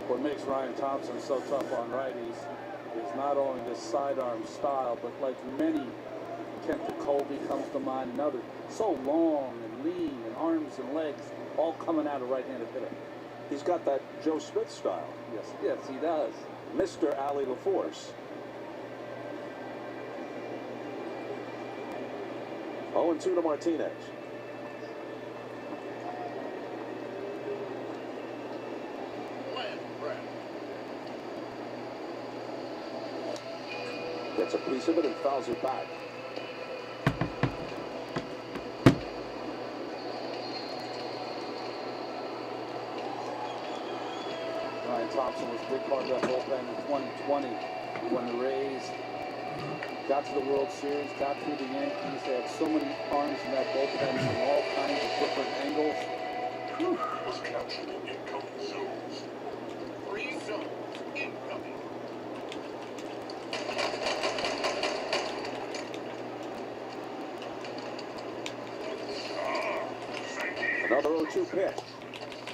What makes Ryan Thompson so tough on righties is not only this sidearm style, but like many, Kent Colby comes to mind, another so long and lean and arms and legs, all coming out of right-handed hitter. He's got that Joe Smith style. Yes, he does. Mr. Ali LaForce. 0-2 to Martinez. Gets a piece of it and fouls it back. Thompson was a big part of that bullpen in 2020 when the Rays got to the World Series, got through the Yankees. They had so many arms in that bullpen from all kinds of different angles. Whew. Three zones incoming. Another 0-2 pitch.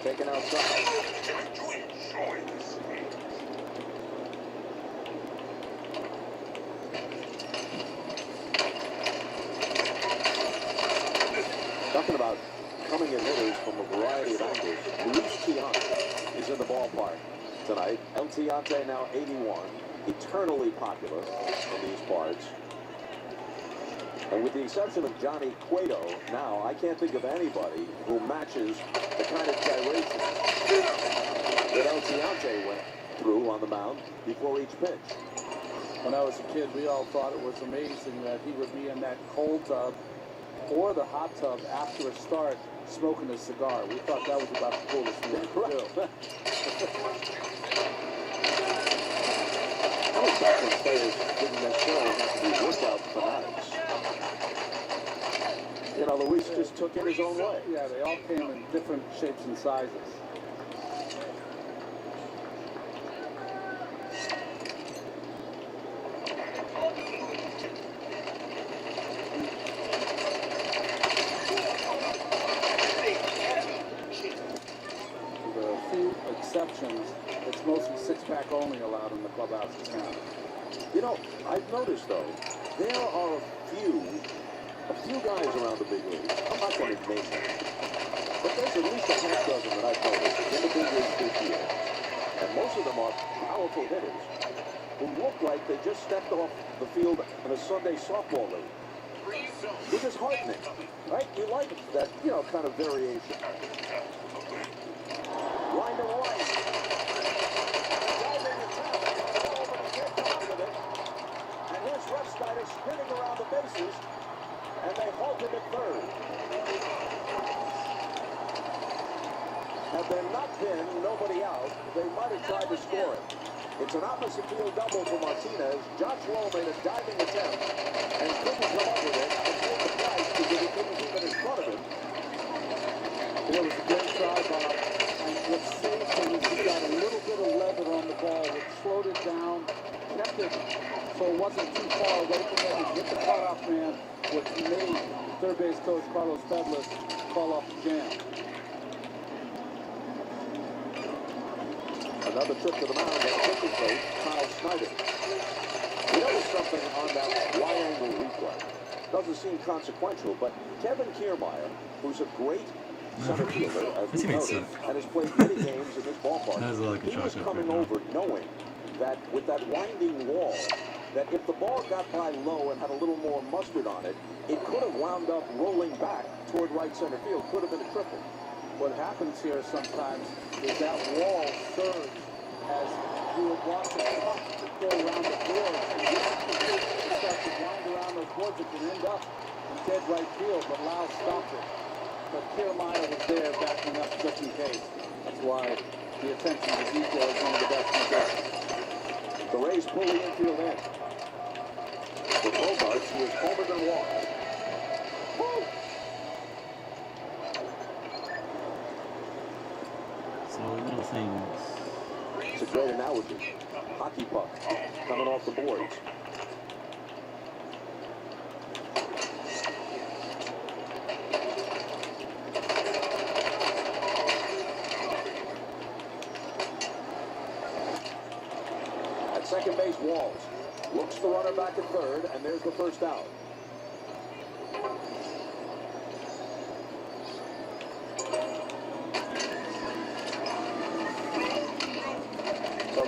Taken outside. Talking about coming in hitters from a variety of angles, Luis Tiante is in the ballpark tonight. El Tiante now 81, eternally popular in these parts. And with the exception of Johnny Cueto, now I can't think of anybody who matches the kind of gyrations that El Tiante went through on the mound before each pitch. When I was a kid, we all thought it was amazing that he would be in that cold tub or the hot tub after a start smoking a cigar. We thought that was about the coolest thing to do. I was back when players didn't necessarily have to be workout fanatics. You know, Luis just took it his own way. Yeah, they all came in different shapes and sizes. With a few exceptions, it's mostly six-pack only allowed in the clubhouses now. You know, I've noticed, though, there are a few guys around the big leagues. I'm not going to name them, but there's at least a half dozen that I've noticed in the big leagues this year. And most of them are powerful hitters who look like they just stepped off the field in a Sunday softball league. Which is heartening, right? You like that, you know, kind of variation. Line to right. Driving attack. All over the kick off with it. And here's Refsnyder spinning around the bases. And they halt him at third. Had there not been nobody out, they might have tried to score it. It's an opposite field double for Martinez. Josh Lowe made a diving attempt and couldn't come up with it and paid the price because he couldn't keep it in front of him. It was a great try, Bob. And what saved him is he got a little bit of leather on the ball, which slowed it down, kept it so it wasn't too far away from him. He hit the cutoff man, which made third base coach Carlos Fedlis call off the jam. Another trip to the mound by the pitching coach, Kyle Snyder. You notice something on that wide-angle replay. Doesn't seem consequential, but Kevin Kiermaier, who's a great center fielder, as we noted, and has played many games in this ballpark, he was coming over knowing that with that winding wall, that if the ball got by low and had a little more mustard on it, it could have wound up rolling back toward right center field. Could have been a triple. What happens here sometimes is that wall serves as you would watch a puck go around the boards, and you have to start to wind around those boards. It can end up in dead right field, but Lau stopped it. But Kiermaier was there backing up just in case. That's why the attention to detail is one of the best in the game. The Rays pull the infield in. For Bogarts, who is homered and walked. Woo! So little things. It's a great analogy. Hockey puck coming off the boards. At second base, Walls looks the runner back at third, and there's the first out.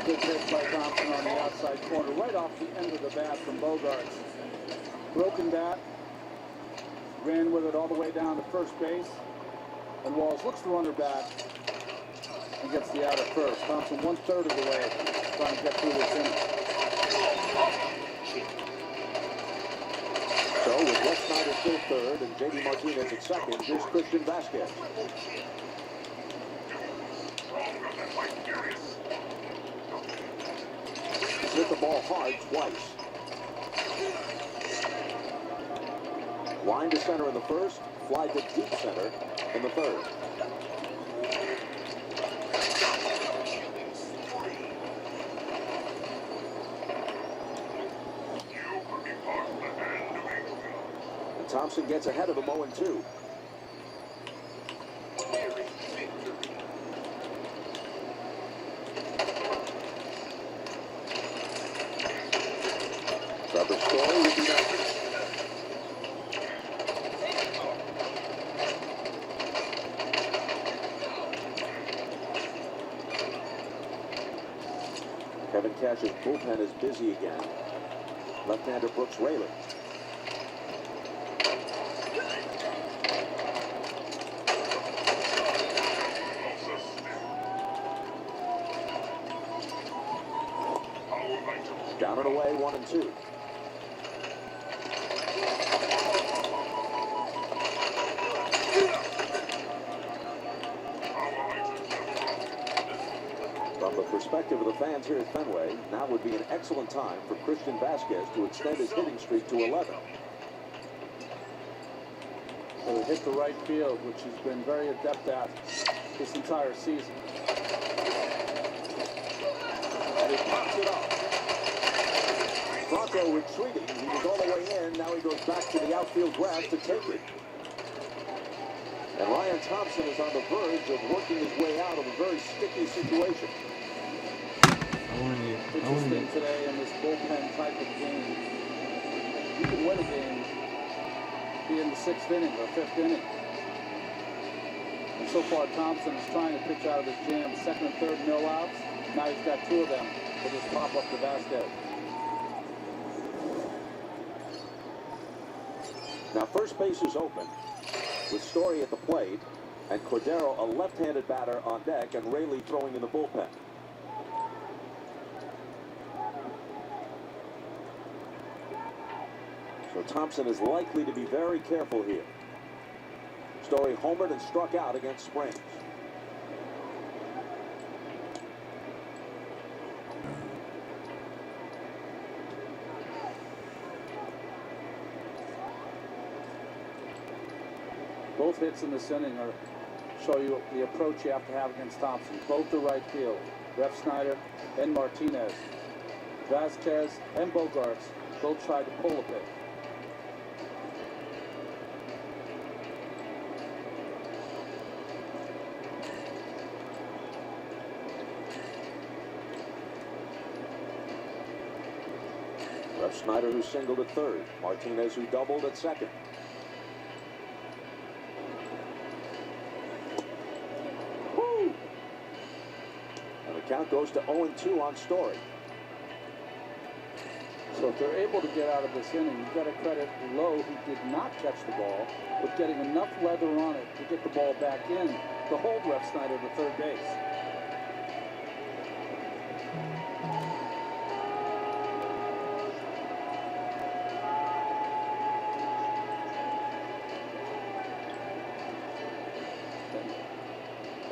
Good pitch by Thompson on the outside corner, right off the end of the bat from Bogarts. Broken bat, ran with it all the way down to first base, and Walls looks the runner back and gets the out at first. Thompson 1/3 of the way trying to get through this inning. So with Wes Snyder still third and J.D. Martinez at second, here's Christian Vasquez. He's hit the ball hard twice. Line to center in the first, fly to deep center in the third. And Thompson gets ahead of him 0-2. Trevor Story will be next. Kevin Cash's bullpen is busy again. Left-hander Brooks Raley. Down and away, 1-2. From the perspective of the fans here at Fenway, now would be an excellent time for Christian Vasquez to extend his hitting streak to 11. So he hit the right field, which he's been very adept at this entire season. And he pops it up. Bronco retreating. He was all the way in. Now he goes back to the outfield grass to take it. And Ryan Thompson is on the verge of working his way out of a very sticky situation. Interesting today in this bullpen type of game. You can win a game, be in the 6th inning or 5th inning. And so far, Thompson is trying to pitch out of his jam, 2nd and 3rd no outs. Now he's got 2 of them. He'll just pop up to Vasquez. Now first base is open with Story at the plate and Cordero, a left-handed batter, on deck, and Raley throwing in the bullpen. So Thompson is likely to be very careful here. Story homered and struck out against Springs. Both hits in this inning are show you the approach you have to have against Thompson. Both the right field. Refsnyder and Martinez. Vasquez and Bogaerts both tried to pull a bit. Refsnyder, who singled at third. Martinez, who doubled at second. Count goes to 0-2 on Story. So if they're able to get out of this inning, you've got to credit Lowe, who did not catch the ball, with getting enough leather on it to get the ball back in to hold Refsnyder to third base.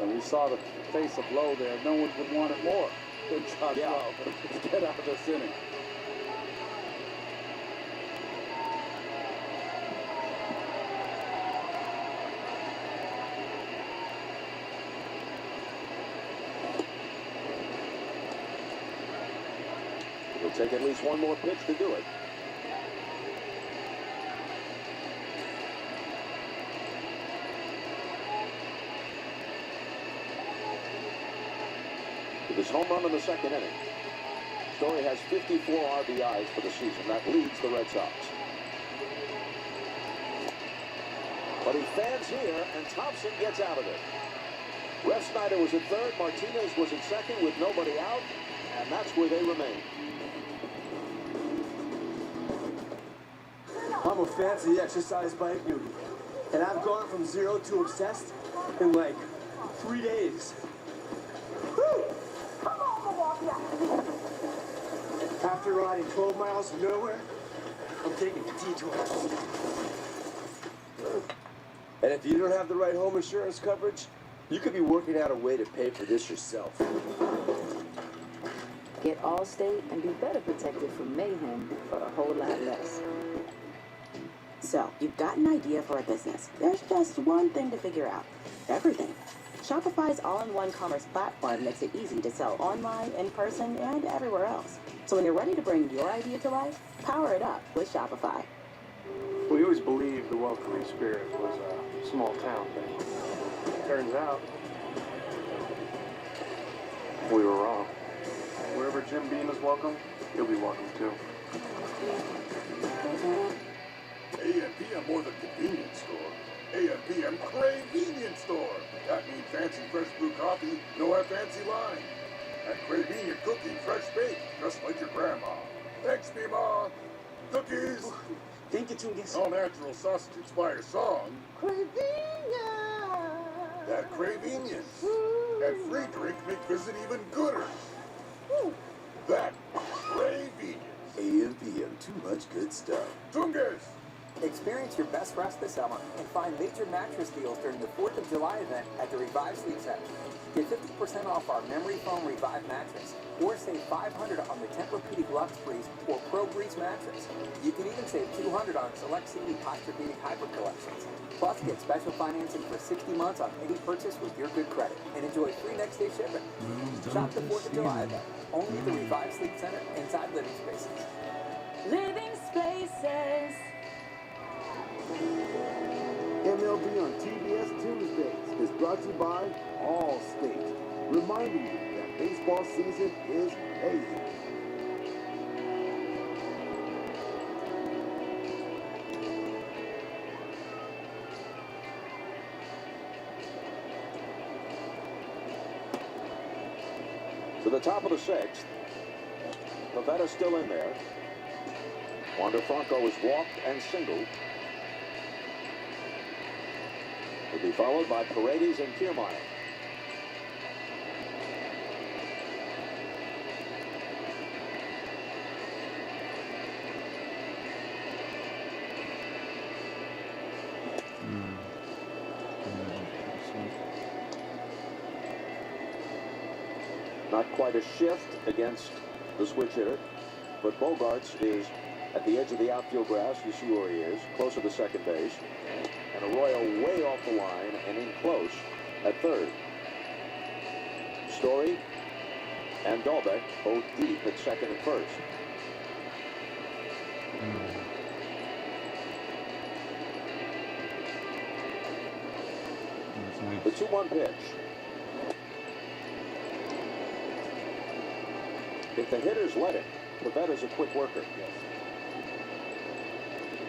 And we saw the face of Lowe there. No one would want it more than Josh Lowe to get out of this inning. It'll take at least one more pitch to do it. With his home run in the 2nd inning, Story has 54 RBIs for the season. That leads the Red Sox. But he fans here, and Thompson gets out of it. Refsnyder was at third, Martinez was at second with nobody out, and that's where they remain. I'm a fancy exercise bike newbie, and I've gone from 0 to obsessed in like 3 days. Woo! After riding 12 miles of nowhere, I'm taking a detour. And if you don't have the right home insurance coverage, you could be working out a way to pay for this yourself. Get Allstate and be better protected from mayhem for a whole lot less. So, you've got an idea for a business. There's just one thing to figure out. Everything. Shopify's all-in-one commerce platform makes it easy to sell online, in person, and everywhere else. So when you're ready to bring your idea to life, power it up with Shopify. We always believed the welcoming spirit was a small town thing. Turns out, we were wrong. Wherever Jim Beam is welcome, he'll be welcome too. A&PM more than convenience store. A&PM Cravenience store. That means fancy fresh brew coffee, no have fancy line. And Cravenience cookie, fresh baked, just like your grandma. Thanks, me ma. Cookies. Thank you, Tungus. All natural sausage inspired song. Cravenia. That Cravenience. And free drink make visit even gooder. That Cravenience. A&PM, too much good stuff. Tungus. Experience your best rest this summer and find major mattress deals during the 4th of July event at the Revive Sleep Center. Get 50% off our Memory Foam Revive mattress or save $500 on the Tempur-Pedic Lux Breeze or Pro Breeze mattress. You can even save $200 on select Sealy Posturepedic Hybrid collections. Plus, get special financing for 60 months on any purchase with your good credit and enjoy free next day shipping. Shop the 4th of July event only at the Revive Sleep Center inside Living Spaces. Living Spaces. MLB on TBS Tuesdays is brought to you by Allstate, reminding you that baseball season is mayhem. To the top of the 6th. Pavetta's still in there. Wander Franco is walked and singled. Will be followed by Paredes and Kiermaier. Not quite a shift against the switch hitter, but Bogarts is at the edge of the outfield grass. You see where he is, closer to second base. And Arroyo way off the line and in close at third. Story and Dahlbeck both deep at second and first. The 2-1 pitch. If the hitters let it, Pavetta's a quick worker.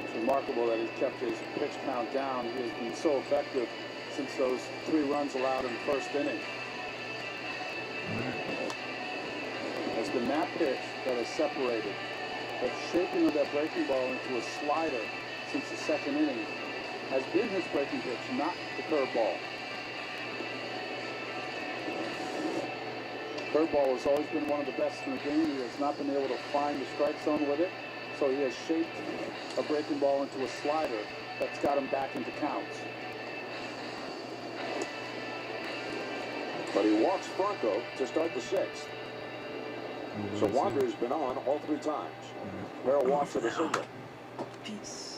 It's remarkable that he's kept his pitch count down. He has been so effective since those 3 runs allowed in the first inning. It's been that pitch that has separated. That shaping of that breaking ball into a slider since the second inning has been his breaking pitch, not the curveball. Curveball has always been one of the best in the game. He has not been able to find the strike zone with it, so he has shaped a breaking ball into a slider that's got him back into counts. But he walks Franco to start the 6th. So Wander's been on all 3 times. Merrill walks to the single. Peace.